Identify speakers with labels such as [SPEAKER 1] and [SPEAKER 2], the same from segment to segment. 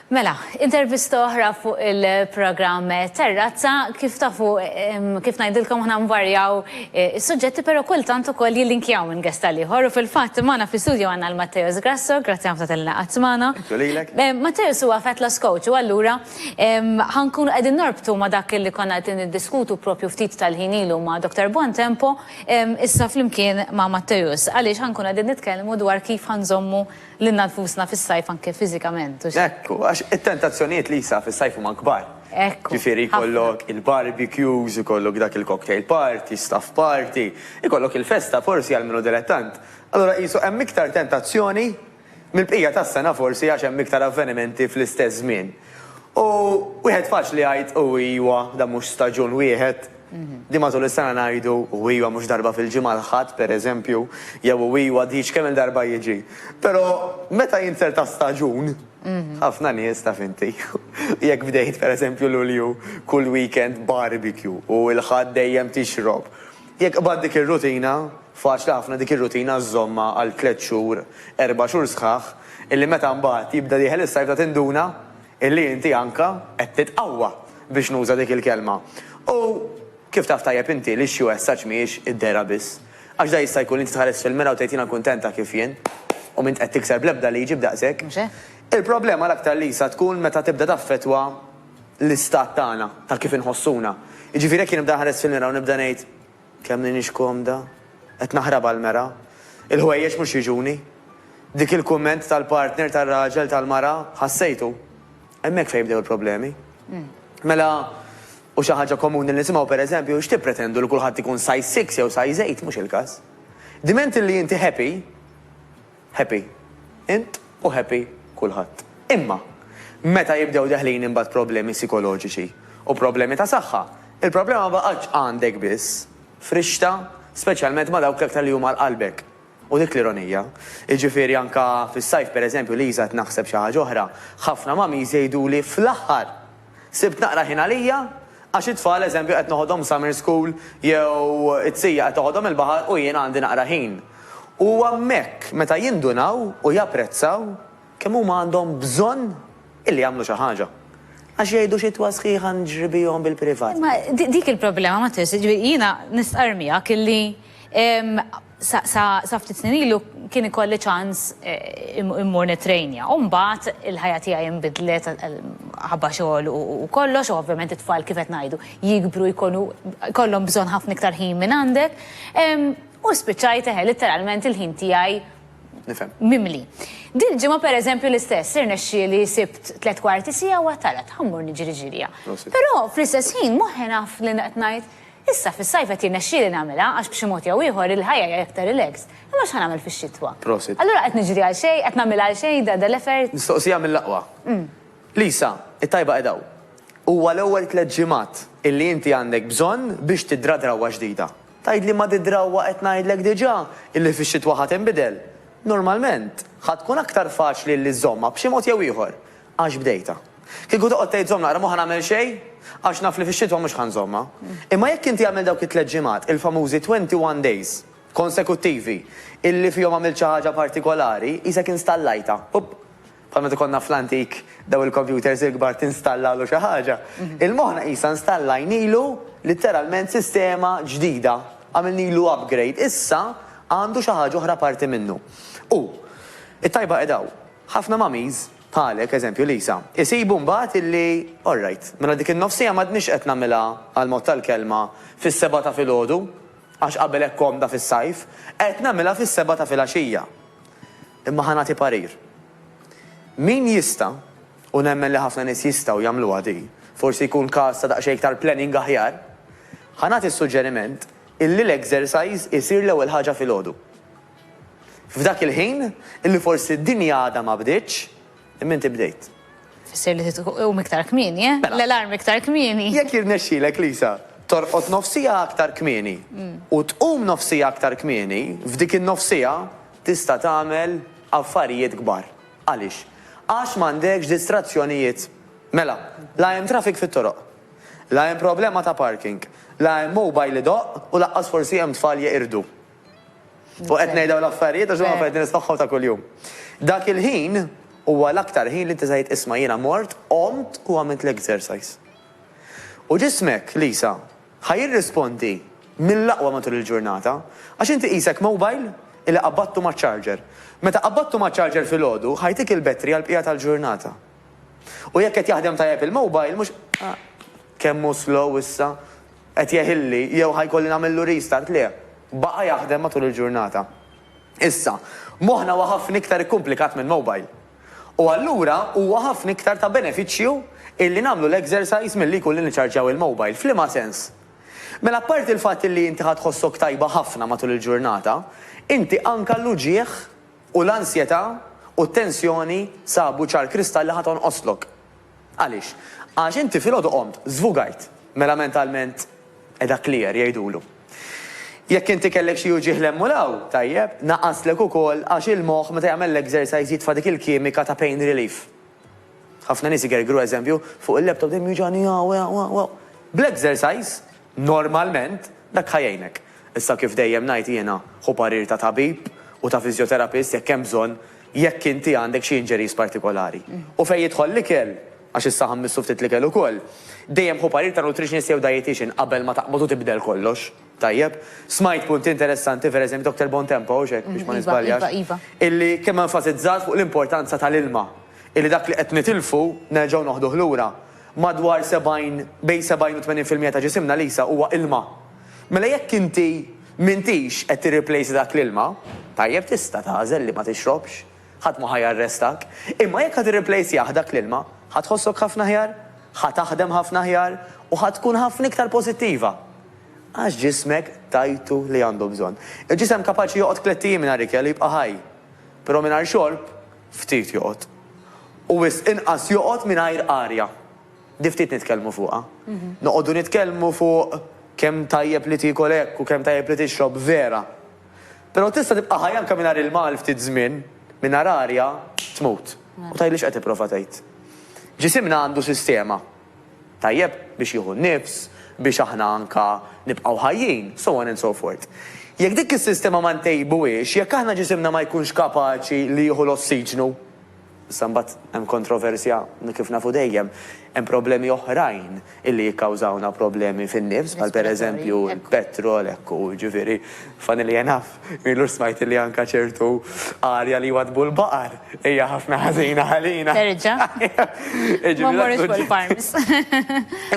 [SPEAKER 1] Mela, intervista oħra fuq il-programm Terrazza, kif tafu, kif ngħidilkom ħna nvarjaw is-suġġetti, però kultant ukoll jillinkjaw minn gesta ieħor u fil-fatt magħna fl-istudju għandna l-Matteus Grasso, grazzi ħafna tal-laqgħat magħna. Matteus huwa fitness coach u allura ħankunu qegħdin norbtu ma' dak li konna qed niddiskutu propju ftit tal-ħin ilu ma' Dr. Bontempo issa flimkien ma' Matteus għaliex ħankunu qegħdin nitkellmu dwar kif ħanżommu lilna nfusna fis-sajf anke fiżikament.
[SPEAKER 2] Ekku, għax it-tentazzjonijiet li jisa fis-sajf huma kbar. Ġifieri jkollok il-barbecues, ikollok dak il-cocktail party, staff party, ikollok il-festa forsi għal minnu dilettant. Allora qisu hemm iktar tentazzjoni mill-bqija tas-sena forsi għax hemm iktar avvenimenti fl-istess żmien. U wieħed faċli jgħid u iwa da mhux staġun wieħed. Di matul is-sena ngħidu u iwa mhux darba fil-ġimgħa l-ħadd pereżempju, jew u iwa diġ kemm il-darba jiġi. Però meta jinser ta' staġun, ħafna nies taf inti. Jekk bdejt pereżempju Lulju kull weekend barbecue u l-ħadd dejjem tixrob. Jekk bad dik ir-rutina, faċli ħafna dik ir-rutina żomma għal 3 xhur, 4 xhur sħaħ, illi meta mbagħad jibda dieħel is-sajf ta' tinduna illi inti anka qed titqawwa biex nuża dik il-kelma. U kif taf tajjeb inti li xju essaċ miex id-dera biss. Għax da jista' jkun inti tħares fil-mera u tgħidina kuntenta kif jien, u mint qed tikser bl-ebda li jiġi b'daqshekk. Il-problema l-aktar li jisa tkun meta tibda taffetwa l-istat tagħna tal kif inħossuna. Jiġifieri jekk jien nibda ħares fil-mera u nibda ngħid kemm ninix komda, qed naħrab għall-mera, il-ħwejjeġ mhux jiġuni. Dik il-kumment tal-partner tar-raġel tal-mara ħassejtu. Hemmhekk fejn jibdew il-problemi. Mela u xi ħaġa komuni li nisimgħu pereżempju x'tippretendu li kulħadd ikun size 6 jew size 8 mhux il-każ. Diment li inti happy, int u happy kulħadd. Imma meta jibdew deħlin imbagħad problemi psikoloġiċi u problemi ta' saħħa, il-problema ma baqgħetx għandek biss, frixta, speċjalment ma dawk l-aktar li huma l-qalbek. U dik l-ironija. Jiġifieri anka fis-sajf pereżempju li jżgħid naħseb xi ħaġa oħra, ħafna mami jżejduli fl-aħħar sibt naqra ħin għalija għax it-tfal eżempju qed noħodhom summer school jew it-sija qed toħodhom il-baħar u jien għandi naqra ħin. U hemmhekk meta jindunaw u japprezzaw kemm huma għandhom bżonn illi jagħmlu xi ħaġa. Għax jgħidu xi twassħiħa nġribihom bil-privat.
[SPEAKER 1] Ma dik il-problema ma tis, jiena nistqarmijak illi sa ftit snin ilu kien ikolli ċans immur nitrejnja. U mbagħad il-ħajja tiegħi inbidlet ħabba xogħol u kollox, u ovvjament it-tfal kif qed ngħidu jikbru jkollhom bżonn ħafna iktar ħin minn għandek. U spiċċajt letteralment il-ħin tiegħi mimli. Din ġimgħa pereżempju l-istess irnexxieli sibt 3 kwarti siegħa u għatalet ħammur niġri ġirija. Però fl-istess ħin moħħi naf li qed ngħid issa fis-sajf qed jirnexxieli nagħmilha għax b'xi mod jew ieħor il-ħajja hija iktar relax. Imma x'ħan nagħmel fix-xitwa? Allura qed niġri għal xejn, qed nagħmel għal xejn da l-effert.
[SPEAKER 2] Mistoqsija mill-aqwa. Lisa, it-tajba qedaw. Huwa l-ewwel 3 ġimgħat illi inti għandek bżonn biex tidra drawwa ġdida. Tgħid li ma tidrawwa qed ngħidlek diġà illi fix-xitwa ħadd inbidel. Normalment ħadd tkun aktar faċli li żomma b'xi mod jew ieħor għax bdejta. Kieku toqgħod tgħid żomm naqra ma nagħmel xejn għax naf li fix-xitwa mhux ħanżomma. Imma jekk inti għamel dawk it-3 ġimgħat, il-famużi 21 days konsekuttivi illi fihom għamilt xi ħaġa partikolari, isek installajta. Bħalma tikonna fl-antik daw il-computers il-kbar tinstallalu xi ħaġa. Il-moħħna qisha installajnilu literalment sistema ġdida, għamilnilu upgrade. Issa għandu xi ħaġa oħra parti minnu. U it-tajba qedaw, ħafna mamiż bħalek, eżempju Lisa, isibu mbagħad illi, all right, mela dik in-nofsija m'għadniex qed nagħmilha għal-mod tal-kelma fis-7 ta' filgħodu, għax qabel hekk komda fis-sajf, qed nagħmilha fis-7 ta' filgħaxija. Imma ħa nagħti parir. Min jista' u nemmen li ħafna nies jistgħu jagħmluha di, forsi jkun każ ta' daqsxejn iktar planning aħjar, ħa nagħti suġġeriment illi l-exercise isir l-ewwel ħaġa filgħodu. F'dak il-ħin illi forsi d-dinja għadha ma bdietx, imma inti bdejt.
[SPEAKER 1] Fisser li tqum iktar kmieni, l-alarm iktar kmieni.
[SPEAKER 2] Jekk jirnexxielek Lisa, torqod nofsija aktar kmieni u tqum nofsija aktar kmieni, f'dik in-nofsija tista' tagħmel affarijiet kbar. Għaliex? Għax m'għandekx distrazzjonijiet. Mela, la hemm traffic fit-toroq, la hemm problema ta' parking, la hemm mobile idoq u laqqas forsi hemm tfal jeqirdu. U qed ngħidaw l-affarijiet għax huma affarijiet nismaħħu ta' kuljum. Dak il-ħin huwa l-aktar ħin li inti sajt isma' jiena mort, qomt u għamilt l-exercise. U ġismek, Lisa, ħajirrispondi mill-aqwa matul il-ġurnata, għax inti qisek mobile illi qabbattu ma' charger. Meta qabbattu ma' charger fil-ħodu, ħajtik il-betri għal-bqija tal-ġurnata. U jekk qed jaħdem tajjeb il-mobile, mhux kemmu slow issa, qed jeħilli, jew ħajkolli nagħmillu restart le, baqa' jaħdem matul il-ġurnata. Issa, moħħna huwa ħafna iktar ikkumplikat minn mobile. U allura huwa ħafna iktar ta' benefiċċju illi nagħmlu l-exercise milli jkun li niċċarġjaw il-mobile. F'liema sens? Mela apparti il-fatt li inti ħadd tħossok tajba ħafna matul il-ġurnata, inti anka l-uġieħ u l-ansjetà u t-tensjoni sabu ċar kristalli ħadd onqoslok. Għaliex? Għax inti fil-għodu qomt, żvugajt, mela mentalment edha clear jgħidulu. Jekk inti kellek xi uġieħ lemmulaw, tajjeb, naqaslek ukoll għax il-moħħ meta jagħmel l-exercise jitfa' dik il-kimika ta' pain relief. Ħafna nies igergru eżempju fuq il-laptop dejjem juġani bl-exercise, normalment, dak ħajjejnek. Issa kif dejjem ngħid jiena ħu parir ta' tabib u ta' fizjoterapist jekk hemm bżonn jekk inti għandek xi injuries partikolari. U fejn jidħol l-ikel, għax issa ħammissu ftit l-ikel ukoll, dejjem ħu parir ta' nutritionist jew dietitian qabel ma taqbad u tibdel kollox. Tajjeb, smajt punt interessanti, per eżempju, Dr. Bontempo, biex ma nisbaljax, illi kemm enfasizzat fuq l-importanza tal-ilma, illi dak li qed nitilfu nerġgħu noħduh lura. Madwar 70 bejn 70 u 80% ta' ġisimna Lisa huwa ilma. Mela jekk inti m'intix qed tirreplace dak l-ilma, tajjeb tista' tagħżel li ma tixrobx, ħadd ma ħajarrestak, imma jekk ħad tirreplace dak l-ilma, ħadd tħossok ħafna ħjar, ħadd taħdem ħafna ħjar u ħadd tkun ħafna iktar pożittiva. Għax ġismek tajtu li għandu bżonn. Il-ġisem kapaċi joqgħod klettijiem mingħajr ikel jibqa' ħaj, però mingħajr xorb ftit joqgħod. U wisq inqas joqgħod mingħajr arja. Di ftit nitkellmu fuqha. Noqogħdu nitkellmu fuq kemm tajjeb li tiekol hekk u kemm tajjeb li tixrob vera. Però tista' tibqa' ħaj anke mingħajr il-mal ftit żmien, mingħajr arja tmut. U tgħidlix qed tipprova tgħid. Ġisimna għandu sistema tajjeb biex jieħu nnifs, biex aħna anka nibqgħu ħajjin, so on and so forth. Jekk dik is-sistema ma ntejbuhiex, jekk aħna ġisimna ma jkunx kapaċi li jieħu l-ossiġnu, issa mbagħad hemm kontroversja kif nafu dejjem, hemm problemi oħrajn illi jikkawżawna problemi fin-nifs, bħal pereżempju l-petrol ekku, ġifieri familja naf, milu smajt li anka ċertu arja li wadbu l-baqar, hija ħafna ħażina ħalina.
[SPEAKER 1] Terġa'. Ma morrux fil-farms.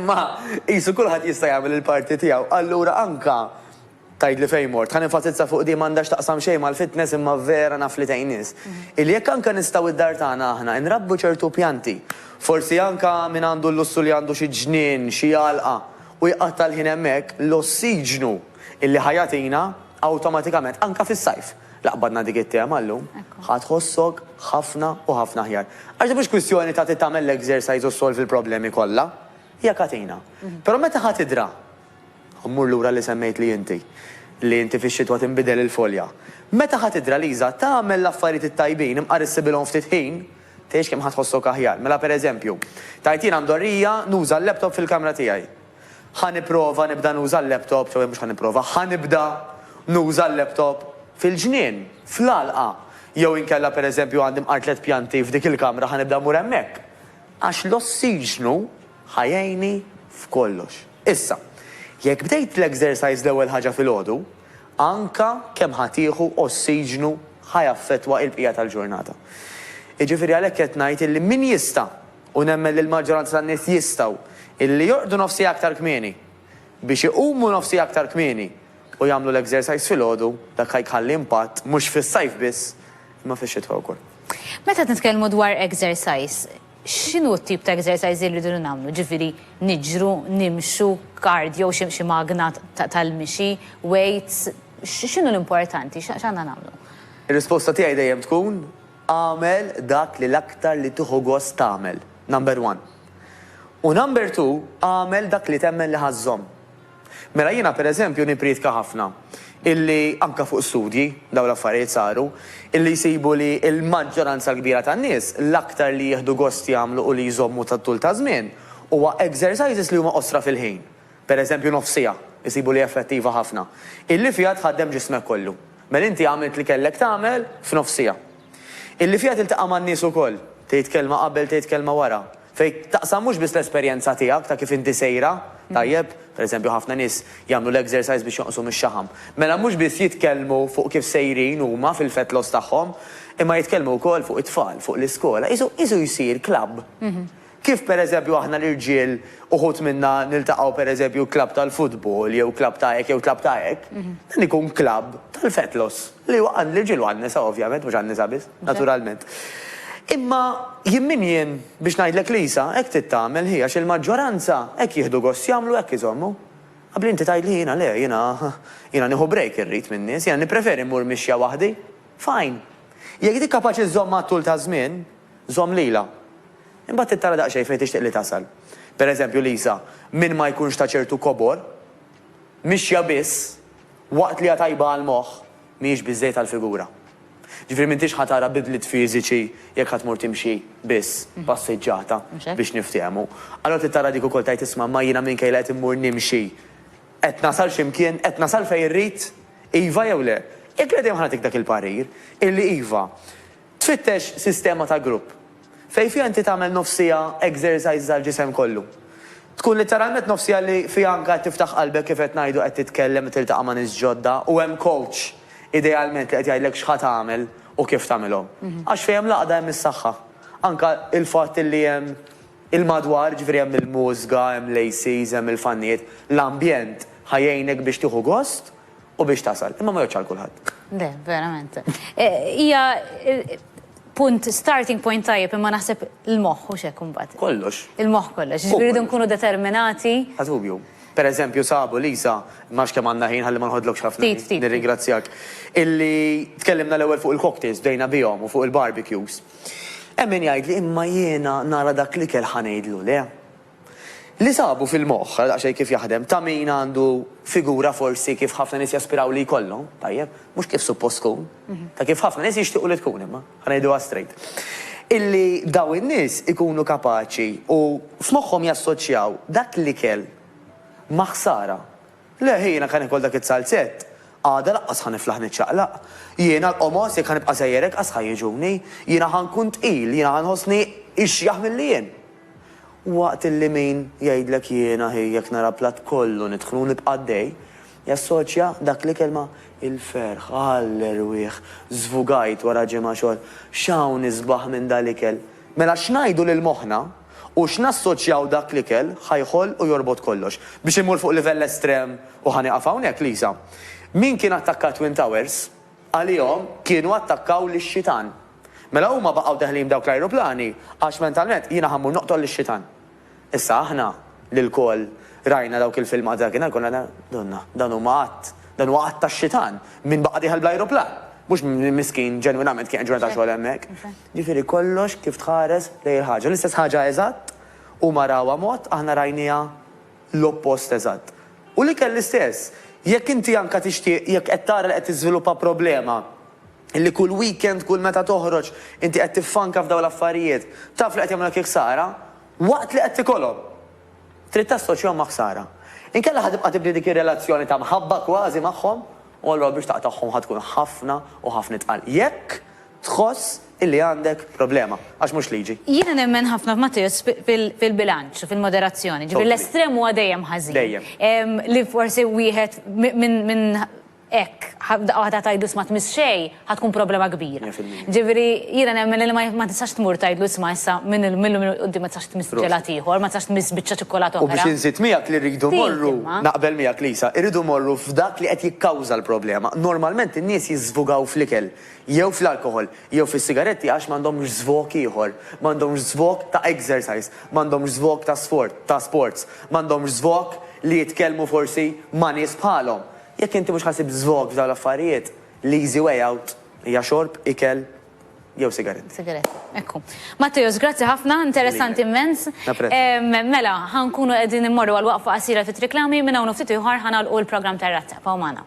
[SPEAKER 2] Imma qisu kulħadd jista' jagħmel il-parti tiegħu, allura anka tajt li fejn mort, ħan enfatizza fuq di m'għandax taqsam xejn mal-fitness imma vera naf li tajn nies. Illi jekk anke nistgħu id-dar tagħna aħna nrabbu ċertu pjanti, forsi anke min għandu l-lussu li għandu xi ġnien, xi għalqa u jqatta' l-ħin hemmhekk l-ossiġnu illi ħajatina awtomatikament anke fis-sajf. Laqbadna dik it-tema llum, ħadħossok ħafna u ħafna ħjar. Għax mhux kwistjoni ta' tagħmel l-exercise u solvi l-problemi kollha, hija katina. Però meta ħatidra, mmur lura li semmejt li inti fix-xitwa tinbidel il-folja. Meta ħatidra Liża tagħmel l-affarijiet it-tajbin imqarrissibilhom ftit ħin, tgħix kemm ħatħossok aħjar. Mela pereżempju, tajtin mdorrija nuża l-laptop fil-kamra tiegħi. Ħanipprova nibda nuża l-laptop, jew mhux ħanipprova, ħanibda nuża l-laptop fil-ġnien, fl-għalqa. Jew inkella pereżempju għandi mqar 3 pjanti f'dik il-kamra ħanibda mmur hemmhekk. Għax l-ossiġnu ħajjejni f'kollox. Issa, jekk bdejt l-exercise l-ewwel ħaġa fil-għodu, anka kemm ħatieħu ossiġnu ħajaffettwa il-bqija tal-ġurnata. Jiġifieri għalhekk qed ngħid illi min jista' u nemmen li l-maġġoranza tan-nies jistgħu illi jorqdu nofsi aktar kmieni biex iqumu nofsi aktar kmieni u jagħmlu l-exercise fil-għodu dak ħajħalli impatt mhux fis-sajf biss imma fix-xitwa wkoll.
[SPEAKER 1] Meta nitkellmu dwar exercise, x'inhu t-tip ta' exercise li rridu nagħmlu? Ġifieri niġru, nimxu, cardio, xi magna tal-mixi, weights, x'inhu l-importanti, x'għandna nagħmlu?
[SPEAKER 2] Ir-risposta tiegħi dejjem tkun għamel dak li l-aktar li tieħu gost tagħmel, number 1. U number 2, għamel dak li temmen li ħażhom. Mela jiena pereżempju nipritka ħafna illi anka fuq studji daw l-affarijiet saru, illi jsibu li l-maġġoranza l-kbira tan-nies l-aktar li jieħdu gost jagħmlu u li jżommu tat-tul ta' żmien huwa exercises li huma qosra fil-ħin. Pereżempju nofsija, jsibu li effettiva ħafna. Illi fiha tħaddem ġismek kollu. Mela inti għamilt li kellek tagħmel f'nofsija. Illi fiha tiltaqa' man-nies ukoll. tgħid kelma qabel, tgħid kelma wara. Fej taqsam mhux biss l-esperjenza tiegħek ta' kif inti sejra, tajjeb, pereżempju ħafna nies jagħmlu l-exercise biex jonqsu mix-xaħam. Mela mhux biss jitkellmu fuq kif sejrin huma fil-fett los tagħhom, imma jitkellmu wkoll fuq it-tfal, fuq l-iskola. Isu jsir klabb. Kif pereżempju aħna l-irġiel uħut minna niltaqgħu pereżempju klabb tal-futbol jew klabb ta' hekk jew klabb ta' hekk, dan ikun klabb tal-fetlos li għan l-irġiel u għan-nisa ovvjament, mhux għan-nisa biss, naturalment. Imma jien biex ngħidlek Lisa, hekk tittamel hi għax il-maġġoranza hekk jieħdu gost jagħmlu hekk iżommu. Qabel inti tgħidli jiena le, jiena nieħu break irrid min-nies, jiena nippreferi mmur mixja waħdi. Fine. Jekk dik kapaċi żomm mat-tul ta' żmien, żomm lilha. Imbagħad tittara daqsxejn fejn tixtieq li tasal. Pereżempju Lisa, min ma jkunx ta' ċertu kobor, mixja biss, waqt li tajba għall-moħħ mhijiex biżżejjed għall-figura. Ġifieri m'intix ħatara bidliet fiżiċi jekk ħadd tmur timxi biss passeggiata biex niftehmu. Allura tittara dik ukoll tgħid isma' ma jiena minkejla qed immur nimxi. Qed nasal x'imkien, qed nasal fejn irrid, iva jew le. Jekk qegħdin ħanatik dak il-parir, illi iva tfittex sistema ta' grupp. Fej fija inti tagħmel nofsija exercise għall-ġisem kollu. Tkun literalment nofsija li fija anke tiftaħ qalbek kif qed ngħidu qed titkellem tiltaqa' ma' nies ġodda u hemm coach idealment li qed jgħidlek x'ħad tagħmel u kif tagħmilhom. Għax fejn hemm laqda hemm is-saħħa. Anke il-fatt li hemm il-madwar, ġifieri hemm il-mużga, hemm l-ACs, hemm il-fannijiet, l-ambjent ħajjejnek biex tieħu gost u biex tasal. Imma ma jgħodx għal kulħadd. Le,
[SPEAKER 1] verament. Hija punt, starting point tajjeb, imma naħseb il-moħħ u xek imbagħad.
[SPEAKER 2] Kollox.
[SPEAKER 1] Il-moħħ kollox. Ġifieri nkunu determinati.
[SPEAKER 2] Ħadubju. Pereżempju sabu Lisa, max kemm għandna ħin ħalli ma nħodlokx ħafna. Nirringrazzjak. Illi tkellimna l-ewwel fuq il-cocktails bdejna bihom u fuq il-barbecues. Hemm min jgħidli imma jiena nara dak li kell ħanejdlu le. Li sabu fil-moħħ, daqsxejn kif jaħdem, ta' min għandu figura forsi kif ħafna nies jaspiraw li jkollhom, tajjeb, mhux kif suppost tkun, ta' kif ħafna nies jixtiequ li tkun imma, ħanejduha straight. Illi daw in-nies ikunu kapaċi u f'moħħhom jassoċjaw dak li kell ma' ħsara. Le ħina kan ikoll dak it-salzett, għada laqqas ħaniflaħ niċċaqlaq. Jiena l-qomos jekk ħanibqa' sejjerek qas ħajjiġuni, jiena ħankun tqil, jiena ħanħossni ixjaħ milli jien. Waqt illi min jgħidlek jiena jekk nara platt kollu nidħlu nibqa' dej, jassoċja dak li kelma il-ferħ, għall-erwieħ, żvugajt wara ġimgħa xogħol, x'hawn isbaħ minn dal-ikel. Mela x'ngħidu lil moħħna u x'nassoċjaw dak l-ikel ħajħol u jorbot kollox. Biex imur fuq livell estrem u ħanieqaf hawnhekk Lisa. Min kien attakka Twin Towers, għalihom kienu attakkaw lix-xitan. Mela huma baqgħu daħlin dawk l-ajruplani għax mentalment jiena ħammur noqtol lix-xitan. Issa aħna lil-kol rajna dawk il-filmat dakinhar konna donna dan huma qatt, dan huwa qatt tax-xitan min baqa' dieħel bl-ajruplan. Mhux miskin ġenwinament kien ġurnata xogħol hemmhekk. Ġifieri kollox kif tħares lejn ħaġa. L-istess ħaġa eżatt u marawha mod aħna rajniha l-oppost eżatt. U li kell l-istess, jekk inti anke tixtieq jekk qed tara li qed tiżviluppa problema illi kull weekend, kull meta toħroġ, inti qed tiffanka f'dawn l-affarijiet, taf li qed jagħmlek ħsara, waqt li qed tikollhom. Trid tassoċjahom ma' ħsara. Inkella ħadibqa' tibni dik ir-relazzjoni ta' mħabba kważi magħhom, u allura biex taqtagħhom ħad tkun ħafna u ħafna tqal. Jekk tħoss illi għandek problema, għax mhux liġi.
[SPEAKER 1] Jiena nemmen ħafna f'Matteus fil-bilanċ, fil-moderazzjoni, ġifier l-estrem huwa dejjem ħażin.
[SPEAKER 2] Dejjem.
[SPEAKER 1] Li forsi wieħed minn ek, għada tajdu sma tmiss xej, ħatkun problema kbira. Ġiviri, jina nemmen li ma tistax tmur tajdu sma issa minn il-qoddi ma tistax tmiss ġelatiħor, ma tistax tmiss biċċa ċokolata
[SPEAKER 2] oħra. U biex nżid miegħek li rridu morru, naqbel miegħek Lisa, irridu morru f'dak li qed jikkawża l-problema. Normalment in-nies jiżvugaw fl-ikel, jew fl-alkohol, jew fis-sigaretti għax m'għandhomx żvok ieħor, m'għandhomx żvok ta' exercise, m'għandhomx żvok ta' sports, m'għandhomx żvok li jitkellmu forsi ma' nies bħalhom. Jekk inti mhux ħasib żvok f'dawn l-affarijiet, l-easy way out hija xorb, ikel jew sigaretti.
[SPEAKER 1] Sigaretti, ekku. Matteus, grazzi ħafna, interessanti immens. Mela, ħankunu qegħdin immorru għal waqfa qasira fit-riklami minn hawn ftit ieħor ħanalqu l-programm tar-Razzaq. Pawmana.